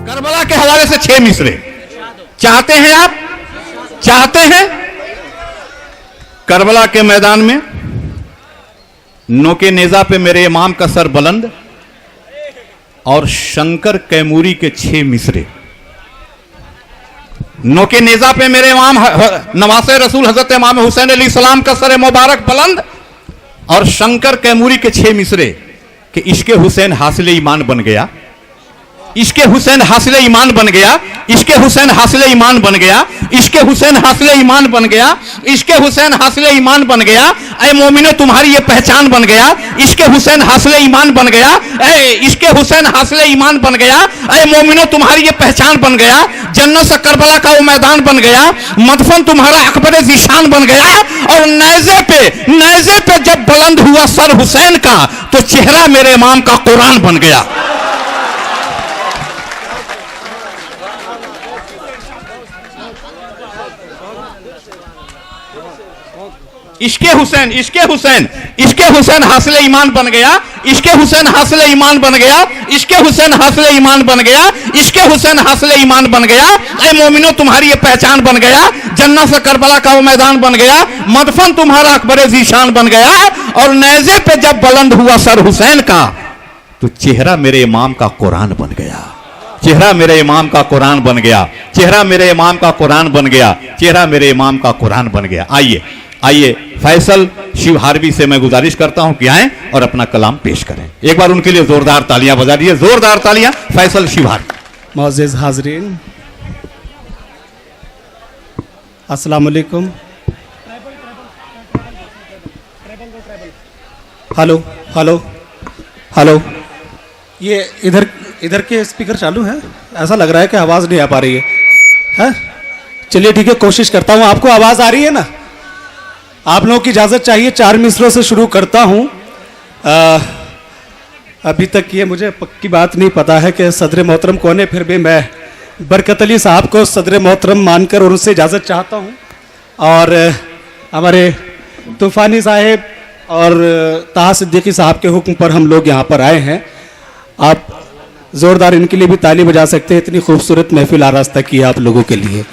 Karbala के हवाले से 6 मिसरे चाहते हैं आप? चाहते हैं? करबला के मैदान में नोके नेजा पे मेरे इमाम का सर बुलंद और शंकर कैमूरी के 6 मिसरे। नोके नेजा पे मेरे इमाम नवासे रसूल हजरत इमाम हुसैन अली सलाम का सर मुबारक बुलंद और शंकर कैमूरी के 6 मिसरे कि इश्के हुसैन हासिल ईमान बन गया, इश्के हुसैन हासिल ईमान बन गया, इश्के हुसैन हासिल ईमान बन गया, इश्के हुसैन हासिल ईमान बन गया, इश्के हुसैन हासिल ईमान बन गया। ऐ मोमिनो तुम्हारी ये पहचान बन गया, इश्के हुसैन हासिल ईमान बन गया। ऐ इश्के हुसैन हासिल ईमान बन गया। ऐ मोमिनो तुम्हारी ये पहचान बन गया। जन्नत से करबला का वो मैदान बन गया। मदफन तुम्हारा अकबर ज़ीशान बन गया। और नेज़े पे जब बुलंद हुआ सर हुसैन का तो चेहरा मेरे इमाम का कुरान बन गया। इश्के हुसैन, इश्के हुसैन, इश्के हुसैन हासिल ईमान बन गया, इश्के हुसैन हासिल ईमान बन गया, इश्के हुसैन हासिल ईमान बन गया, इश्के हुसैन हासिल ईमान बन गया। ऐ मोमिनो तुम्हारी ये पहचान बन गया। जन्नत से करबला का वो मैदान बन गया। मदफन तुम्हारा अकबर ज़ीशान बन गया। और नेज़े पे जब बुलंद हुआ सर हुसैन का तो चेहरा मेरे इमाम का कुरान बन गया। चेहरा मेरे इमाम का कुरान बन गया। चेहरा मेरे इमाम का कुरान बन गया। चेहरा मेरे इमाम का कुरान बन गया। आइए फैसल शिवहारवी से मैं गुजारिश करता हूं कि आएं और अपना कलाम पेश करें। एक बार उनके लिए जोरदार तालियां बजा दीजिए, जोरदार तालियां फैसल शिवहारवी। मोअज़्ज़िज़ हाज़रीन, अस्सलाम वालेकुम। हेलो हेलो हेलो, ये इधर के स्पीकर चालू है? ऐसा लग रहा है कि आवाज़ नहीं आ पा रही है? चलिए ठीक है, कोशिश करता हूँ। आपको आवाज़ आ रही है ना? आप लोगों की इजाज़त चाहिए। 4 मिसरों से शुरू करता हूँ। अभी तक ये मुझे पक्की बात नहीं पता है कि सदर मोहतरम कौन है, फिर भी मैं बरकत अली साहब को सदर मोहतरम मानकर और उनसे इजाज़त चाहता हूँ। और हमारे तूफ़ानी साहब और ताहा सिद्दीकी साहब के हुक्म पर हम लोग यहाँ पर आए हैं। आप ज़ोरदार इनके लिए भी ताली बजा सकते हैं। इतनी खूबसूरत महफिल आरास्ता की है आप लोगों के लिए।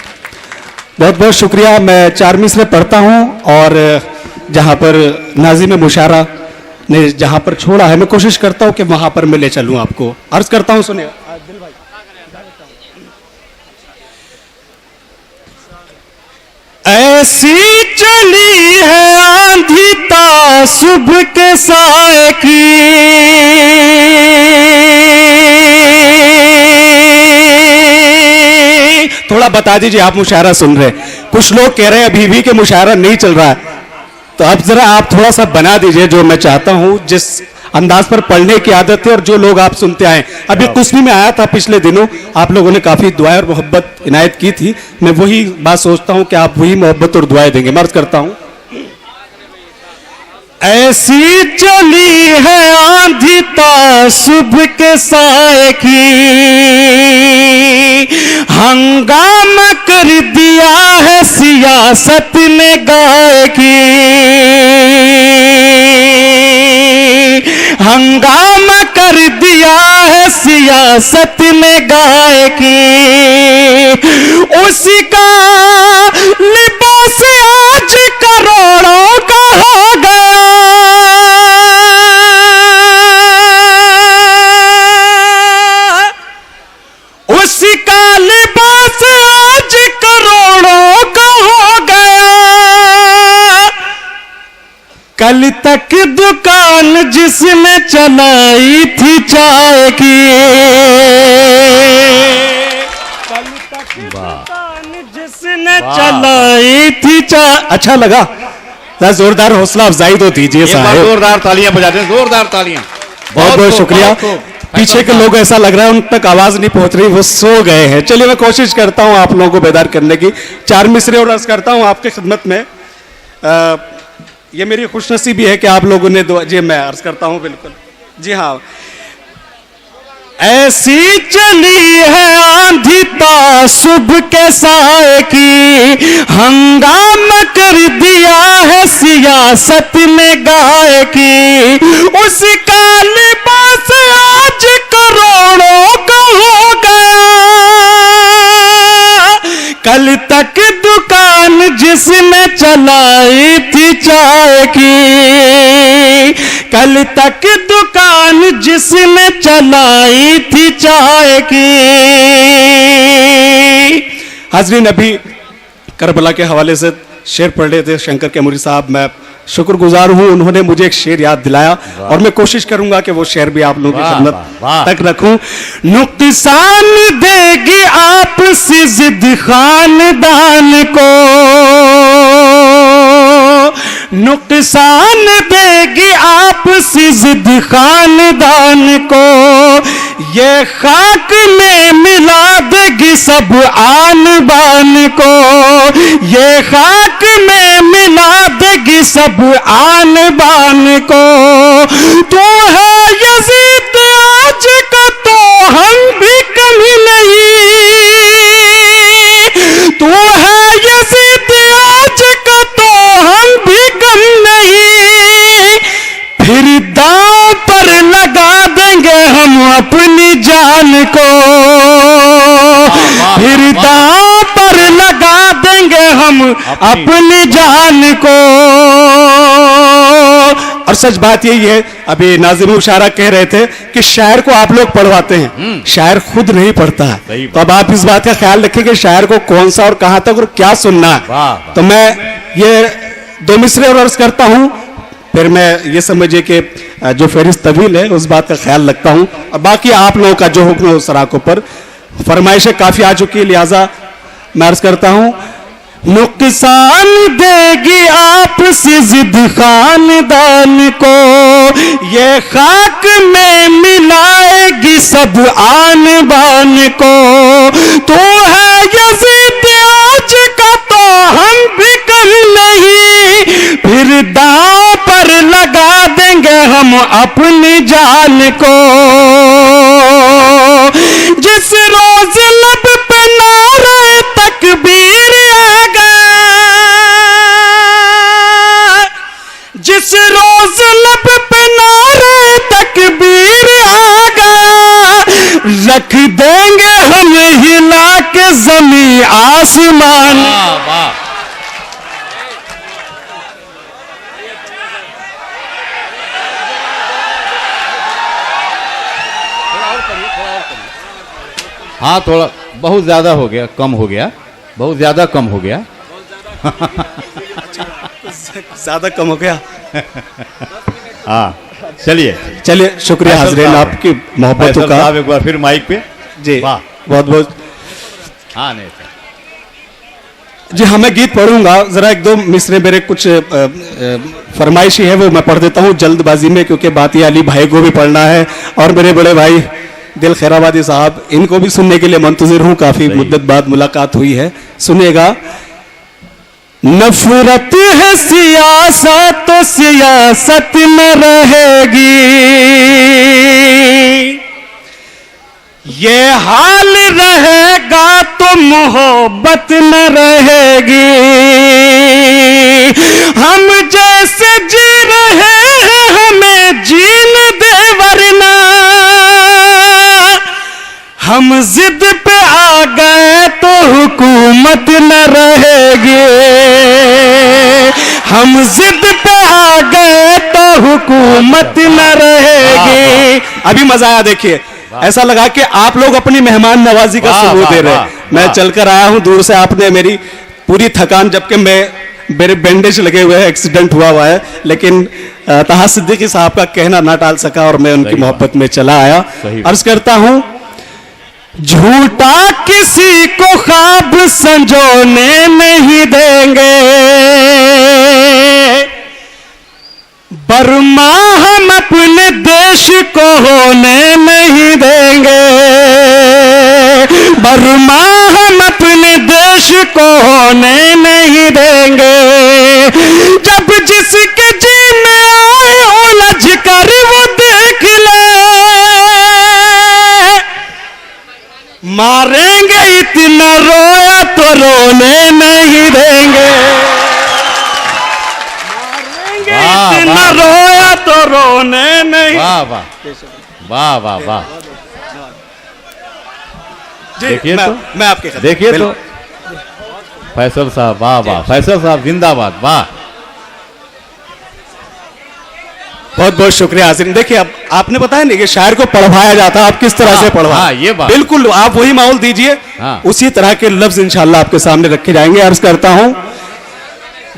बहुत बहुत शुक्रिया। मैं 4 मिसरे पढ़ता हूँ और जहाँ पर नाज़िम मुशारा ने जहाँ पर छोड़ा है मैं कोशिश करता हूँ कि वहाँ पर मैं ले चलूँ आपको। अर्ज करता हूँ, सुनिए। ऐसी चली है आंधी तासुब के साए की, थोड़ा बता दीजिए, आप मुशायरा सुन रहे हैं। कुछ लोग कह रहे हैं अभी भी कि मुशायरा नहीं चल रहा है, तो अब जरा आप थोड़ा सा बना दीजिए जो मैं चाहता हूं, जिस अंदाज पर पढ़ने की आदत है और जो लोग आप सुनते आए। अभी कुस्मी में आया था पिछले दिनों, आप लोगों ने काफी दुआएं और मोहब्बत इनायत की थी। मैं वही बात सोचता हूं कि आप वही मोहब्बत और दुआएं देंगे। मर्ज करता हूं। ऐसी चली है आंधी तासुब के साए की, हंगामा कर दिया है सियासत ने गाय की, हंगामा कर दिया है सियासत ने गाय की। उसी का लिबास आज करोड़ों का हो गया, उसी का लिबास आज करोड़ों का हो गया। कल तक दुकान जिसने चलाई थी चाय की, कल तक दुकान जिसने चलाई थी चाय। अच्छा लगा? जोरदार हौसला अफजाई तो दीजिए साहब। जोरदार तालियां बजाते हैं, जोरदार तालियां। बहुत बहुत शुक्रिया। पीछे के लोग ऐसा लग रहा है उन तक आवाज नहीं पहुंच रही, वो सो गए हैं। चलिए मैं कोशिश करता हूं आप लोगों को बेदार करने की। 4 मिसरे और अर्ज करता हूं आपके खिदमत में। ये मेरी खुशनसीबी है कि आप लोगों ने जी मैं अर्ज करता हूं, बिल्कुल जी हाँ। ऐसी चली है आंधी तासुब के साए की, हंगामा कर दिया है सियासत ने गाय की। उसका लिबास आज करोड़ों का हो गया, तक दुकान जिसने चलाई थी चाय की, कल तक दुकान जिसने चलाई थी चाय की। हाजरीन, अभी करबला के हवाले से शेर पढ़ रहे थे शंकर कैमूरी साहब। मैं शुक्रगुजार हूं, उन्होंने मुझे एक शेर याद दिलाया और मैं कोशिश करूंगा कि वो शेर भी आप लोगों की खिदमत तक रखूं। नुकसान देगी आपसी जिद खानदान को, नुकसान देगी आपसी जिद खानदान को, ये खाक में मिला देगी सब आन बान को, ये खाक में मिला देगी सब आन बान को। तू है यजीद आज का तो हम भी कभी नहीं, तू है यजीद आज का तो हम भी कम नहीं, फिर दांव पर लगा देंगे हम अपनी जान को, फिर दांव पर लगा देंगे हम अपनी जान को। और सच बात यही है, अभी नाज़िम मुशारा कह रहे थे कि शायर को आप लोग पढ़वाते हैं, शायर खुद नहीं पढ़ता है। तो अब आप इस बात का ख्याल रखें कि शायर को कौन सा और कहां तक और क्या सुनना है। तो मैं ये दो मिसरे और अर्ज करता हूं, फिर मैं ये समझिए कि जो फहरिस्त तवील है उस बात का ख्याल रखता हूं, और बाकी आप लोगों का जो हुक्म है उस सराकों पर। फरमाइशें काफी आ चुकी है, लिहाजा मैं अर्ज करता हूं। नुकसान देगी आपसी जिद खानदान को, ये खाक में मिलाएगी सब आन बान को। तू है यजीद आज का तो हम भी कम नहीं, फिर दांव पर लगा देंगे हम अपनी जान को। जिस रोज लब पे नारे तकबीर आगा, जिस रोज लब पे नारे तकबीर आगा, रख देंगे हम हिला के जमी आसमान। हाँ, थोड़ा बहुत ज्यादा हो गया, कम हो गया, बहुत ज्यादा कम हो गया। ज्यादा कम हो गया। हाँ, चलिए चलिए, शुक्रिया हाज़रीन आपकी मोहब्बतों का। एक बार फिर माइक पे जी, बहुत बहुत। हाँ, नहीं जी हाँ, मैं गीत पढ़ूंगा, जरा एक दो मिसरे मेरे कुछ फरमाइशी है वो मैं पढ़ देता हूँ जल्दबाजी में, क्योंकि बाती अली भाई को भी पढ़ना है और मेरे बड़े भाई दिल खैराबादी साहब, इनको भी सुनने के लिए मंतज़िर हूँ, काफी मुद्दत बाद मुलाकात हुई है। सुनिएगा। नफरत है सियासत तो सियासत में रहेगी, ये हाल रहेगा तो मोहब्बत में रहेगी। हम जैसे जी रहे हैं हमें जीने दे, वरना हम जिद पे आ गए तो हुकूमत न रहेगी। हम जिद पे आ गए तो हुकूमत न रहेगी। अभी मजा आया, देखिए ऐसा लगा कि आप लोग अपनी मेहमान नवाजी का सबूत दे रहे हैं। मैं चलकर आया हूं दूर से, आपने मेरी पूरी थकान, जबकि मेरे बैंडेज लगे हुए हैं, एक्सीडेंट हुआ है, लेकिन तहा सिद्दीकी साहब का कहना ना टाल सका और मैं उनकी मोहब्बत में चला आया। अर्ज करता हूं, झूठा किसी को ख्वाब संजोने नहीं देंगे, बर्मा हम अपने देश को होने नहीं देंगे। बर्मा हम अपने देश को होने नहीं देंगे। जब जिसके जी में आए उलझ कर वो देख ले, मारेंगे इतना रोया तो रोने नहीं देंगे। मारेंगे इतना रोया तो रोने नहीं। वाह वाह वाह वाह वाह। देखिए तो, मैं आपके देखिए तो, फैसल साहब, वाह वाह, फैसल साहब जिंदाबाद, वाह। बहुत बहुत शुक्रिया हाजिरीन। देखिए, अब आपने बताया नहीं कि शायर को पढ़वाया जाता, आप किस तरह से पढ़वा, हाँ, ये बात बिल्कुल आप वही माहौल दीजिए, हाँ। उसी तरह के लफ्ज इंशाल्लाह आपके सामने रखे जाएंगे। अर्ज करता हूं,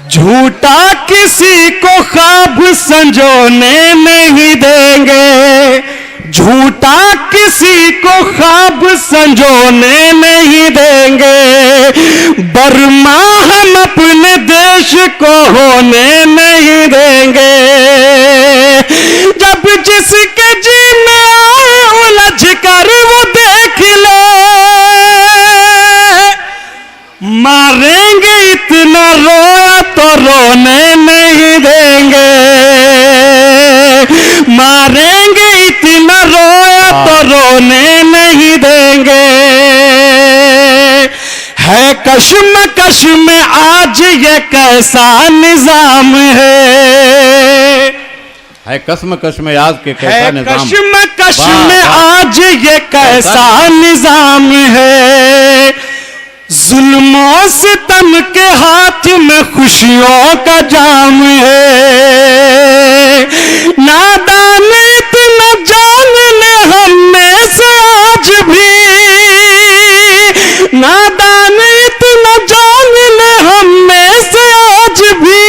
झूठा किसी को ख्वाब संजोने नहीं देंगे, झूठा किसी को ख्वाब संजोने नहीं देंगे, बर्मा हम अपने देश को होने नहीं देंगे, जब जिसके जी में आए उलझ कर वो देख ले, मारेंगे इतना रोया तो रोने नहीं देंगे, मारेंगे इतना रोया तो रोने नहीं देंगे, है कश्मकश में आज ये कैसा निजाम है कश्मकश में आज के कैसा निजाम, कश्मकश वाह, में वाह। आज ये कैसा निजाम है, जुल्मों सितम के हाथ में खुशियों का जाम है, नादान इतना जान ले हम में से आज भी, नादान इतना जान ले हम में से आज भी,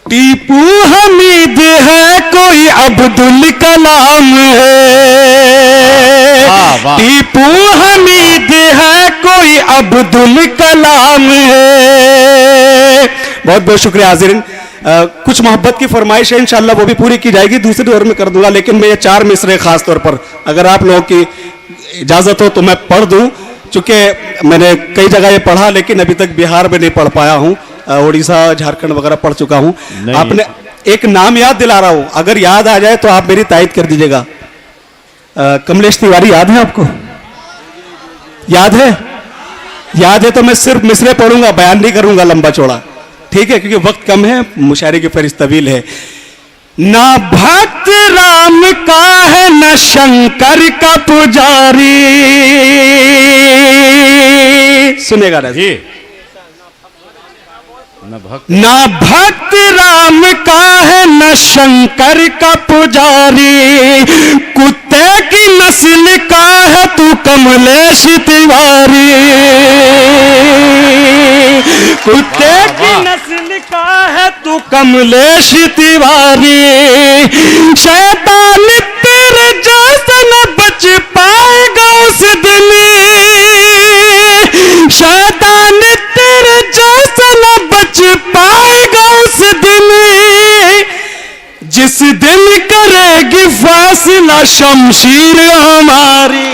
टीपू हमीद है कोई अब्दुल कलाम वाह, है, वाह। टीपू हमीद है कोई अब्दुल कलाम है। बहुत बहुत शुक्रिया हाजिरीन। कुछ मोहब्बत की फरमाइश है, इंशाल्लाह वो भी पूरी की जाएगी, दूसरी दौर में कर दूंगा, लेकिन मैं ये 4 मिसरे खास तौर पर अगर आप लोगों की इजाजत हो तो मैं पढ़ दूं, चूंकि मैंने कई जगह ये पढ़ा लेकिन अभी तक बिहार में नहीं पढ़ पाया हूं, उड़ीसा झारखंड वगैरह पढ़ चुका हूं। आपने एक नाम याद दिला रहा हूं, अगर याद आ जाए तो आप मेरी तायद कर दीजिएगा। कमलेश तिवारी याद है आपको? याद है? याद है तो मैं सिर्फ मिसरे पढ़ूंगा, बयान नहीं करूंगा लंबा चौड़ा, ठीक है, क्योंकि वक्त कम है, मुशायरे की फहरिस्त तवील है। ना भक्त राम का है न शंकर का पुजारी, सुनेगा ना जी, ना भक्त राम का है न शंकर का पुजारी, कुत्ते की नस्ल का है तू कमलेश तिवारी, कुत्ते की नस्ल का है तू कमलेश तिवारी, शैतान तेरे जैसा न बच पाएगा उस दिन, शैतान तेरे जैसा न बच पाएगा उस दिन, जिस दिन करेगी फैसला शमशीर हमारी।